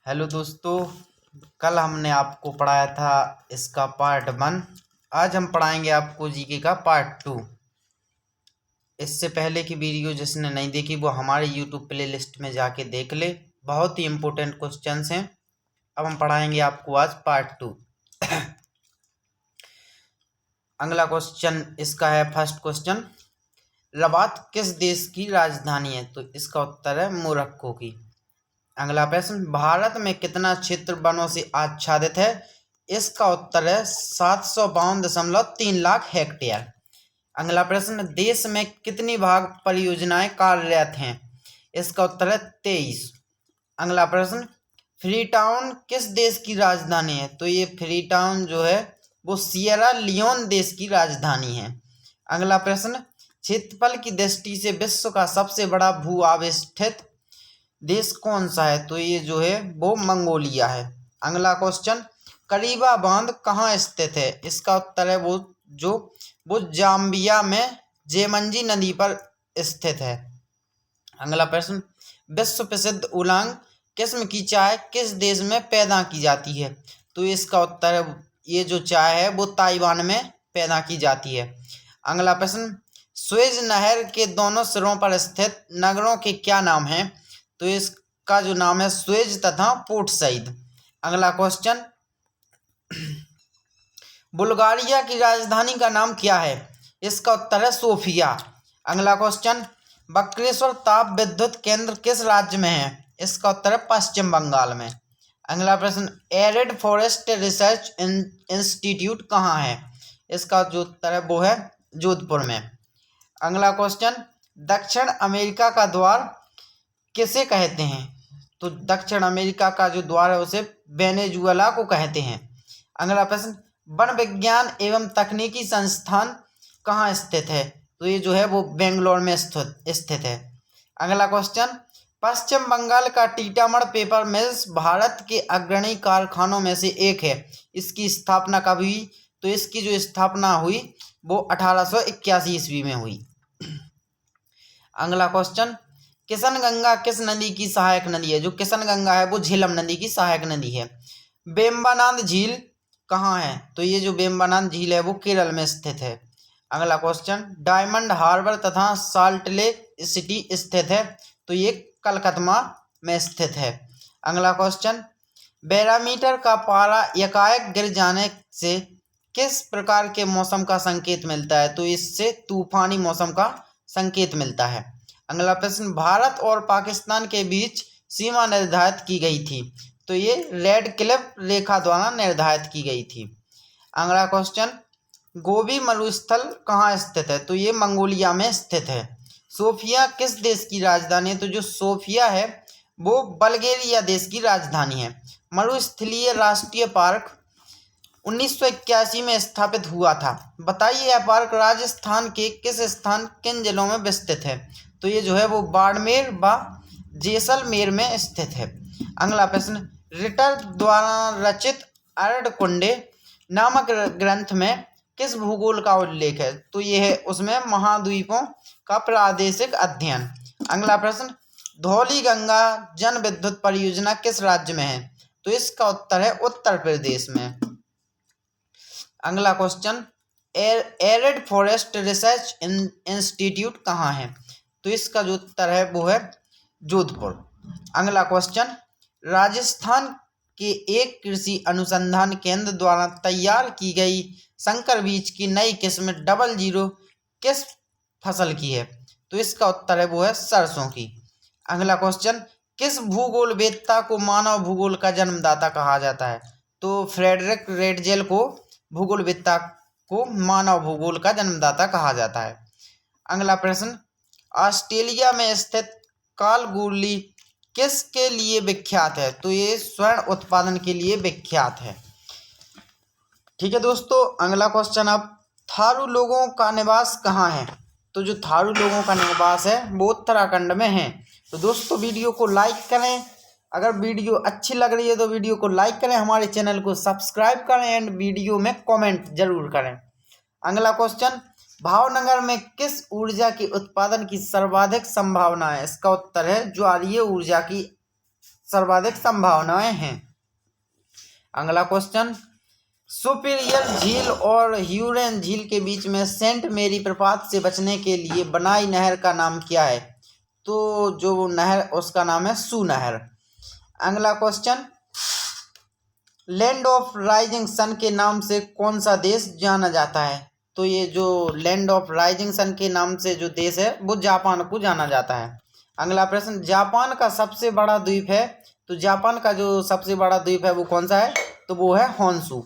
Hello दोस्तों, कल हमने आपको पढ़ाया था इसका पार्ट 1। आज हम पढ़ाएंगे आपको जीके का पार्ट 2। इससे पहले की वीडियो जिसने नहीं देखी वो हमारे यूट्यूब प्लेलिस्ट में जाके देख ले। बहुत ही इम्पोर्टेंट क्वेश्चंस हैं। अब हम पढ़ाएंगे आपको आज पार्ट 2। अगला क्वेश्चन इसका है फर्स्ट क्वेश्चन, रबात किस देश की राजधानी है? तो इसका उत्तर है मोरक्को की। अगला प्रश्न, भारत में कितना क्षेत्र वनों से आच्छादित है? इसका उत्तर है 752.3 लाख हेक्टेयर। अगला प्रश्न, देश में कितनी भाग परियोजनाएं कार्यरत हैं? इसका उत्तर है 23। अगला प्रश्न, फ्रीटाउन किस देश की राजधानी है? तो ये फ्रीटाउन जो है वो सियरा लियोन देश की राजधानी है। अगला प्रश्न, क्षेत्रफल की दृष्टि से विश्व का सबसे बड़ा भू आविष्ठित देश कौन सा है? तो ये जो है वो मंगोलिया है। अगला क्वेश्चन, करीबा बांध कहाँ स्थित है? इसका उत्तर है वो जाम्बिया में जेमंजी नदी पर स्थित है। अगला प्रश्न, विश्व प्रसिद्ध उलांग किस्म की चाय किस देश में पैदा की जाती है? तो इसका उत्तर है ये जो चाय है वो ताइवान में पैदा की जाती है। अगला प्रश्न, सुएज नहर के दोनों सिरों पर स्थित नगरों के क्या नाम हैं? तो इसका जो नाम है सुएज तथा पोर्ट सईद। अगला क्वेश्चन, बुल्गारिया की राजधानी का नाम क्या है? इसका उत्तर है सोफिया। अगला क्वेश्चन, बक्रेश्वर ताप विद्युत केंद्र किस राज्य में है? इसका उत्तर है पश्चिम बंगाल में। अगला प्रश्न, एरिड फॉरेस्ट रिसर्च इंस्टीट्यूट कहाँ है? इसका जो उत्तर है वो है जोधपुर में। अगला क्वेश्चन, दक्षिण अमेरिका का द्वार किसे कहते हैं? तो दक्षिण अमेरिका का जो द्वार है उसे वेनेजुएला को कहते हैं। अगला प्रश्न, वन विज्ञान एवं तकनीकी संस्थान कहाँ स्थित है? तो ये जो है वो बेंगलोर में स्थित है। अगला क्वेश्चन, पश्चिम बंगाल का टीटामढ़ पेपर मिल्स भारत के अग्रणी कारखानों में से एक है। इसकी स्थापना कब हुई? तो इसकी जो स्थापना हुई वो 1881 ईस्वी में हुई। अगला क्वेश्चन, किशनगंगा किस नदी की सहायक नदी है? जो किशनगंगा है वो झेलम नदी की सहायक नदी है। वेम्बनाड झील कहाँ है? तो ये जो वेम्बनाड झील है वो केरल में स्थित है। अगला क्वेश्चन, डायमंड हार्बर तथा साल्ट लेक सिटी स्थित है। तो ये कलकत्ता में स्थित है। अगला क्वेश्चन, बैरोमीटर का पारा एकाएक गिर जाने से किस प्रकार के मौसम का संकेत मिलता है? तो इससे तूफानी मौसम का संकेत मिलता है। अगला प्रश्न, भारत और पाकिस्तान के बीच सीमा निर्धारित की गई थी। तो ये रेड क्लिफ रेखा द्वारा निर्धारित की गई थी। अगला क्वेश्चन, गोबी मरुस्थल कहाँ स्थित है? तो ये मंगोलिया में स्थित है। सोफिया किस देश की राजधानी है? तो जो सोफिया है वो बल्गेरिया देश की राजधानी है। मरुस्थलीय राष्ट्रीय पार्क 1981 में स्थापित हुआ था। बताइए यह पार्क राजस्थान के किन जिलों में विस्तृत है? तो ये जो है वो बाड़मेर व जैसलमेर में स्थित है। अगला प्रश्न, रिटर द्वारा रचित अर्धकुंडे नामक ग्रंथ में किस भूगोल का उल्लेख है? तो ये है उसमें महाद्वीपों का प्रादेशिक अध्ययन। अगला प्रश्न, धौली गंगा जन विद्युत परियोजना किस राज्य में है? तो इसका उत्तर है उत्तर प्रदेश में। अगला question, arid forest research institute कहाँ है? तो इसका जो उत्तर है वो है जोधपुर। अगला क्वेश्चन, राजस्थान के एक कृषि अनुसंधान केंद्र द्वारा तैयार की गई संकर बीज की नई किस्म 00 किस फसल की है? तो इसका उत्तर है वो है सरसों की। अगला क्वेश्चन, किस भूगोलवेत्ता को मानव भूगोल का जन्मदाता कहा जाता है? तो फ्रेडरिक रेडजेल को भूगोलवेत्ता को मानव भूगोल का जन्मदाता कहा जाता है। अगला प्रश्न, ऑस्ट्रेलिया में स्थित कालगोली किसके लिए विख्यात है? तो ये स्वर्ण उत्पादन के लिए विख्यात है। ठीक है दोस्तों, अगला क्वेश्चन, अब थारू लोगों का निवास कहाँ है? तो जो थारू लोगों का निवास है वो उत्तराखंड में है। तो दोस्तों वीडियो को लाइक करें, अगर वीडियो अच्छी लग रही है तो वीडियो को लाइक करें, हमारे चैनल को सब्सक्राइब करें एंड वीडियो में कमेंट जरूर करें। अगला क्वेश्चन, भावनगर में किस ऊर्जा के उत्पादन की सर्वाधिक संभावना है? इसका उत्तर है ज्वारीय ऊर्जा की सर्वाधिक संभावनाएं हैं। अगला क्वेश्चन, सुपीरियर झील और ह्यूरन झील के बीच में सेंट मेरी प्रपात से बचने के लिए बनाई नहर का नाम क्या है? तो जो नहर उसका नाम है सू नहर। अगला question, land of rising sun के नाम से कौन सा देश जाना जाता है? तो ये जो लैंड ऑफ राइजिंग सन के नाम से जो देश है वो जापान को जाना जाता है। अगला प्रश्न, जापान का सबसे बड़ा द्वीप है, तो जापान का जो सबसे बड़ा द्वीप है वो कौन सा है? तो वो है होन्शु।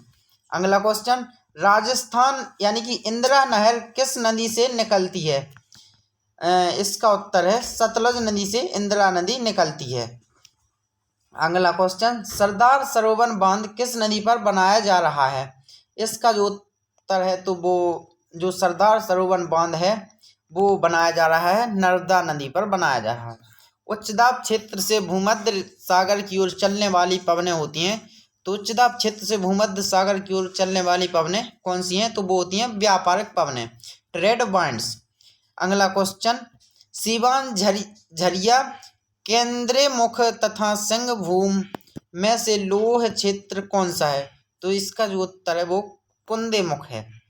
अगला क्वेश्चन, राजस्थान यानी कि इंदिरा नहर किस नदी से निकलती है? इसका उत्तर है सतलुज नदी से इंदिरा नदी निकलती है। अगला क्वेश्चन, सरदार सरोवर बांध किस नदी पर बनाया जा रहा है? इसका जो उत्तर है तो वो जो सरदार सरोवर बांध है वो बनाया जा रहा है नर्मदा नदी पर बनाया जा रहा है। उच्च दाब क्षेत्र से भूमध्य सागर की ओर चलने वाली पवनें होती हैं, तो उच्च दाब क्षेत्र से भूमध्य सागर की ओर चलने वाली पवनें कौन सी हैं? तो वो होती हैं व्यापारिक पवनें, ट्रेड वाइंड्स। अगला क्वेश्चन, सीवान झरिया केंद्रीय मुख तथा सिंह भूम में से लौह क्षेत्र कौन सा है? तो इसका जो उत्तर है वो कुंदे मुख है।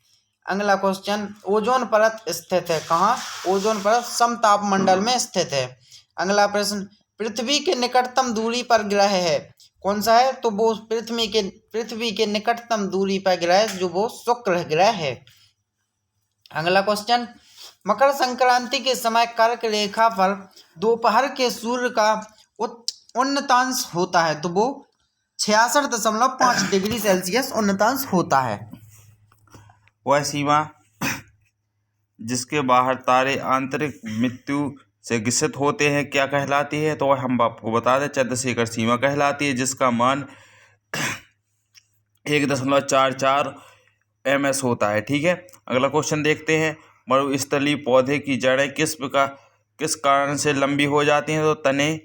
अगला क्वेश्चन, ओजोन परत स्थित है कहाँ? ओजोन परत समताप मंडल में स्थित है। अगला प्रश्न, पृथ्वी के निकटतम दूरी पर ग्रह है कौन सा है? तो वो पृथ्वी के निकटतम दूरी पर ग्रह जो वो शुक्र ग्रह है। अगला क्वेश्चन, मकर संक्रांति के समय कर्क रेखा पर दोपहर के सूर्य का उन्नतांश होता है, तो वो 66.5 डिग्री सेल्सियस उन्नतांश होता है। वह सीमा जिसके बाहर तारे आंतरिक मृत्यु से ग्रसित होते हैं क्या कहलाती है? तो हम आपको बता दें चंद्रशेखर सीमा कहलाती है, जिसका मान 1.44 ms होता है। ठीक है, अगला क्वेश्चन देखते हैं, मरुस्थलीय पौधे की जड़ें किस कारण से लंबी हो जाती हैं? तो तने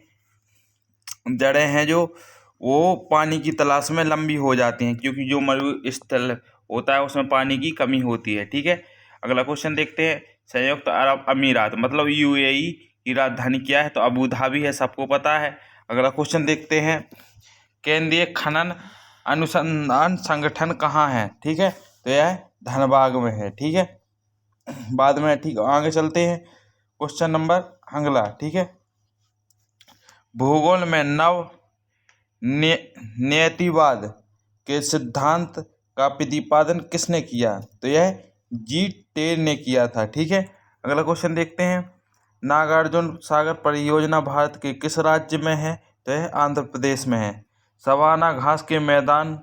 जड़ें हैं जो वो पानी की तलाश में लंबी हो जाती हैं, क्योंकि जो मरुस्थल होता है उसमें पानी की कमी होती है। ठीक है, अगला क्वेश्चन देखते हैं, संयुक्त अरब अमीरात मतलब UAE की राजधानी क्या है? तो अबू धाबी है, सबको पता है। अगला क्वेश्चन देखते हैं, केंद्रीय खनन अनुसंधान संगठन कहाँ है? ठीक है, तो यह धनबाद में है। ठीक है, बाद में ठीक आगे चलते हैं, क्वेश्चन नंबर अगला। ठीक है, भूगोल में नव नियतिवाद के सिद्धांत का प्रतिपादन किसने किया? तो यह जी टेर ने किया था। ठीक है, अगला क्वेश्चन देखते हैं, नागार्जुन सागर परियोजना भारत के किस राज्य में है? तो यह आंध्र प्रदेश में है। सवाना घास के मैदान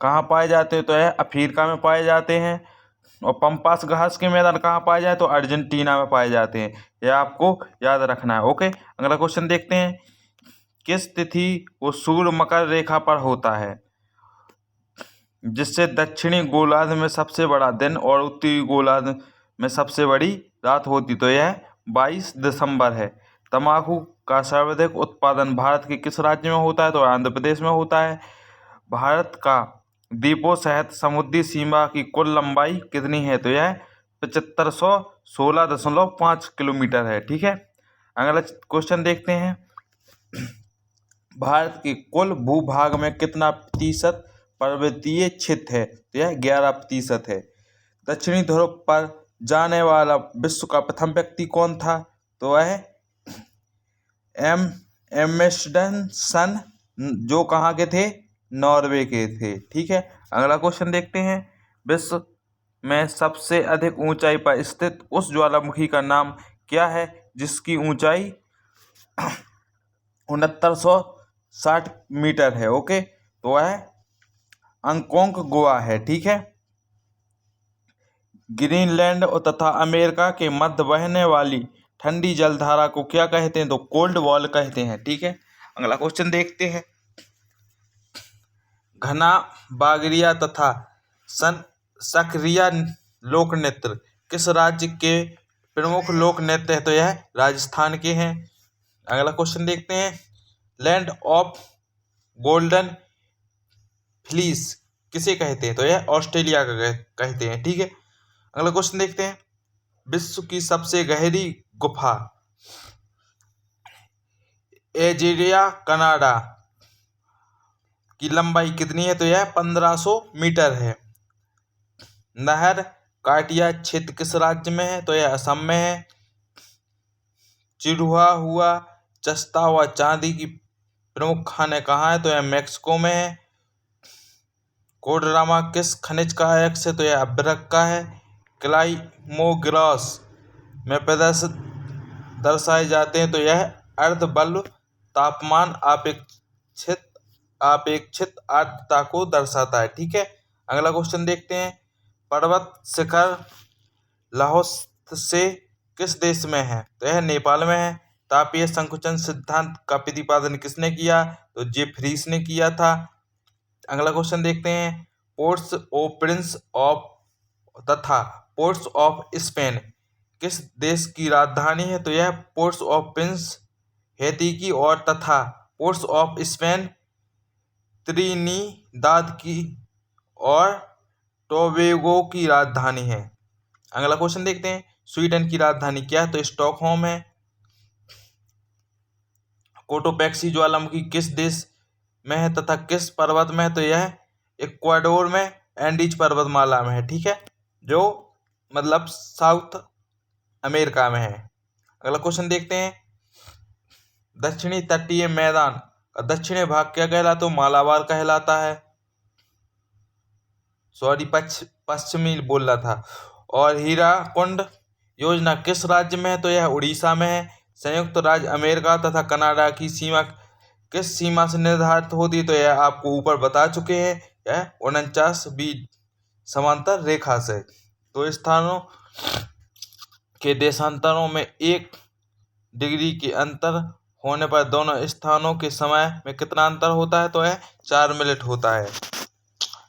कहाँ पाए जाते हैं? तो यह अफ्रीका में पाए जाते हैं। और पंपास घास के मैदान कहाँ पाए जाते? तो अर्जेंटीना में पाए जाते हैं। यह आपको याद रखना है। ओके, अगला क्वेश्चन देखते हैं, किस तिथि को सूर्य मकर रेखा पर होता है जिससे दक्षिणी गोलार्ध में सबसे बड़ा दिन और उत्तरी गोलार्ध में सबसे बड़ी रात होती? तो यह 22 दिसंबर है। तंबाकू का सर्वाधिक उत्पादन भारत के किस राज्य में होता है? तो आंध्र प्रदेश में होता है। भारत का द्वीपों सहित समुद्री सीमा की कुल लंबाई कितनी है? तो यह 7516.5 किलोमीटर है। ठीक है, अगला क्वेश्चन देखते हैं, भारत के कुल भूभाग में कितना प्रतिशत पर्वतीय क्षेत्र है? तो यह 11% है। दक्षिणी ध्रुव पर जाने वाला विश्व का प्रथम व्यक्ति कौन था? तो वह एम्स्टर्डम जो कहाँ के थे? नॉर्वे के थे। ठीक है, अगला क्वेश्चन देखते हैं, विश्व में सबसे अधिक ऊंचाई पर स्थित उस ज्वालामुखी का नाम क्या है जिसकी ऊंचाई 6960 मीटर है? ओके, तो वह अंकोंकागुआ है। ठीक है, ग्रीनलैंड तथा अमेरिका के मध्य बहने वाली ठंडी जलधारा को क्या कहते हैं? तो कोल्ड वॉल कहते हैं। ठीक है, अगला क्वेश्चन देखते हैं, घना बागरिया तथा सक्रिया लोक नृत्य किस राज्य के प्रमुख लोक नृत्य है? तो यह राजस्थान के हैं। अगला क्वेश्चन देखते हैं, लैंड ऑफ गोल्डन फ्लीस किसे कहते हैं? तो यह ऑस्ट्रेलिया का कहते हैं। ठीक है, अगला क्वेश्चन देखते हैं, विश्व की सबसे गहरी गुफा एजेरिया कनाडा की लंबाई कितनी है? तो यह 1500 मीटर है। नहर काटिया क्षेत्र किस राज्य में है? तो यह असम में है। चिढ़ा हुआ जस्ता हुआ चांदी की प्रमुख खाने कहाँ है? तो यह मैक्सिको में है। कोडरामा किस खनिज का अयस्क है? तो यह अभ्रक का है। क्लाइमोग्रास में प्रदर्शित दर्शाए जाते हैं तो यह अर्ध बल्ब तापमान अपेक्षित आर्द्रता को दर्शाता है। ठीक है, अगला क्वेश्चन देखते हैं। पर्वत शिखर लाओत्से किस देश में है? तो यह नेपाल में है। तापीय संकुचन सिद्धांत का प्रतिपादन किसने किया? तो जेफ्रीस ने किया था। अगला क्वेश्चन देखते हैं। पोर्ट्स ऑफ प्रिंस ऑफ तथा पोर्ट्स ऑफ स्पेन किस देश की राजधानी है? तो यह पोर्ट्स ऑफ प्रिंस हैती की और तथा पोर्ट्स ऑफ स्पेन त्रिनिदाद की और टोबैगो की राजधानी है। अगला क्वेश्चन देखते हैं। स्वीडन की राजधानी क्या है? तो स्टॉकहोम है। कोटोपैक्सी ज्वालामुखी किस देश में है तथा किस पर्वत में है? तो यह इक्वाडोर में एंडीज पर्वतमाला में है। ठीक है, जो मतलब साउथ अमेरिका में है। अगला क्वेश्चन देखते हैं। दक्षिणी तटीय मैदान का दक्षिणी भाग क्या कहलाता? तो मालाबार कहलाता है। सॉरी, पश्चिमी बोल रहा था। और हीराकुंड योजना किस राज्य में है? तो यह उड़ीसा में है। संयुक्त राज्य अमेरिका तथा कनाडा की सीमा किस सीमा से निर्धारित होती है? तो यह आपको ऊपर बता चुके हैं, यह 49 समांतर रेखा से। तो स्थानों के देशांतरों में 1 डिग्री के अंतर होने पर दोनों स्थानों के समय में कितना अंतर होता है? तो यह 4 मिनट होता है।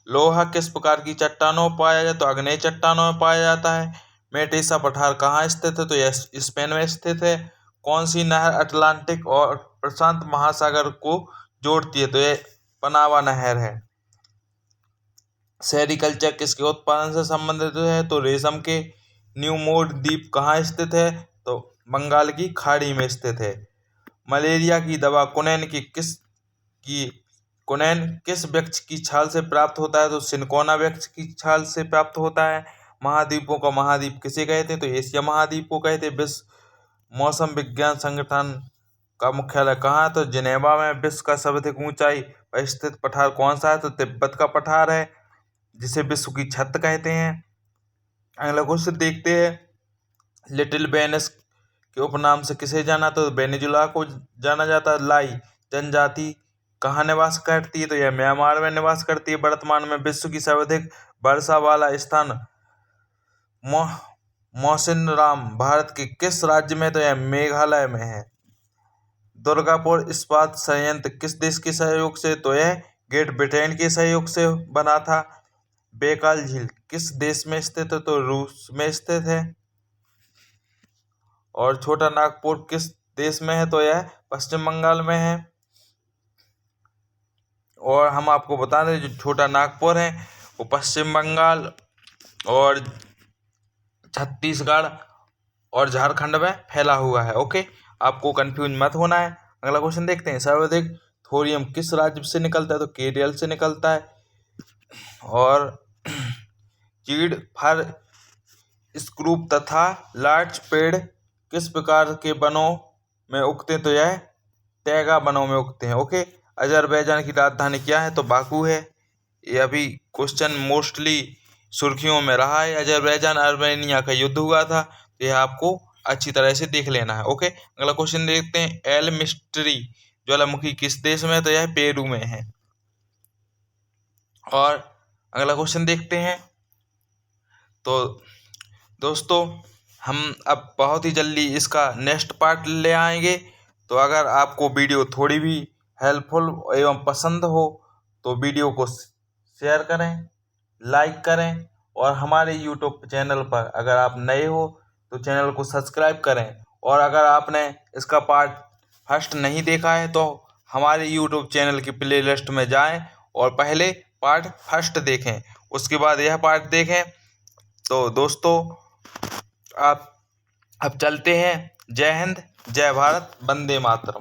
लोहा किस प्रकार की चट्टानों में पाया जाता है? तो आग्नेय चट्टानों में पाया जाता है। मेटेसा पठार कहाँ स्थित है? तो यह स्पेन में स्थित है। कौन सी नहर अटलांटिक और प्रशांत महासागर को जोड़ती है? तो यह पनामा नहर है। सेरिकल्चर किसके उत्पादन से संबंधित है? तो रेशम के। न्यूमोड द्वीप कहाँ स्थित है? तो बंगाल की खाड़ी में स्थित है। मलेरिया की दवा कुनैन किस वृक्ष की छाल से प्राप्त होता है? तो सिनकोना वृक्ष की छाल से प्राप्त होता है। महाद्वीपों का महाद्वीप किसे कहते हैं? तो एशिया महाद्वीप को कहते हैं। विश्व मौसम विज्ञान संगठन का मुख्यालय कहाँ है? तो जिनेवा में। विश्व का सर्वाधिक ऊंचाई पर स्थित पठार कौन सा है? तो तिब्बत का पठार है, जिसे विश्व की छत कहते हैं। अगला क्वेश्चन देखते हैं। लिटिल वेनिस के उपनाम से किसे जाना? तो वेनेजुला को जाना जाता है। लाई जनजाति कहाँ निवास करती है? तो यह म्यांमार में निवास करती है। वर्तमान में विश्व की सर्वाधिक वर्षा वाला स्थान मौसिनराम भारत के किस राज्य में? तो यह मेघालय में है। दुर्गापुर इस्पात संयंत्र किस देश के सहयोग से? तो यह ग्रेट ब्रिटेन के सहयोग से बना था। बैकाल झील किस देश में स्थित है? तो रूस में स्थित है। और छोटा नागपुर किस देश में है? तो यह पश्चिम बंगाल में है। और हम आपको बता दें, जो छोटा नागपुर है वो पश्चिम बंगाल और छत्तीसगढ़ और झारखंड में फैला हुआ है। ओके, आपको कंफ्यूज मत होना है। अगला क्वेश्चन देखते हैं। सर्वाधिक थोरियम किस राज्य से निकलता है? तो केरल से निकलता है। और चीड़, फर, स्क्रूप तथा लार्च पेड़ किस प्रकार के वनों में उगते हैं? तो यह टैगा वनों में उगते हैं। ओके, अजरबैजान की राजधानी क्या है? तो बाकू है। ये अभी क्वेश्चन मोस्टली सुर्खियों में रहा है। अजरबैजान आर्मेनिया का युद्ध हुआ था, तो यह आपको अच्छी तरह से देख लेना है। ओके, अगला क्वेश्चन देखते हैं। एल मिस्ट्री ज्वालामुखी किस देश में है? तो यह पेरू में है। और अगला क्वेश्चन देखते हैं। तो दोस्तों, हम अब बहुत ही जल्दी इसका नेक्स्ट पार्ट ले आएंगे। तो अगर आपको वीडियो थोड़ी भी हेल्पफुल एवं पसंद हो तो वीडियो को शेयर करें, लाइक करें, और हमारे यूट्यूब चैनल पर अगर आप नए हो तो चैनल को सब्सक्राइब करें। और अगर आपने इसका पार्ट फर्स्ट नहीं देखा है तो हमारे यूट्यूब चैनल की प्लेलिस्ट में जाएं और पहले पार्ट फर्स्ट देखें, उसके बाद यह पार्ट देखें। तो दोस्तों, आप अब चलते हैं। जय हिंद, जय भारत, वंदे मातरम।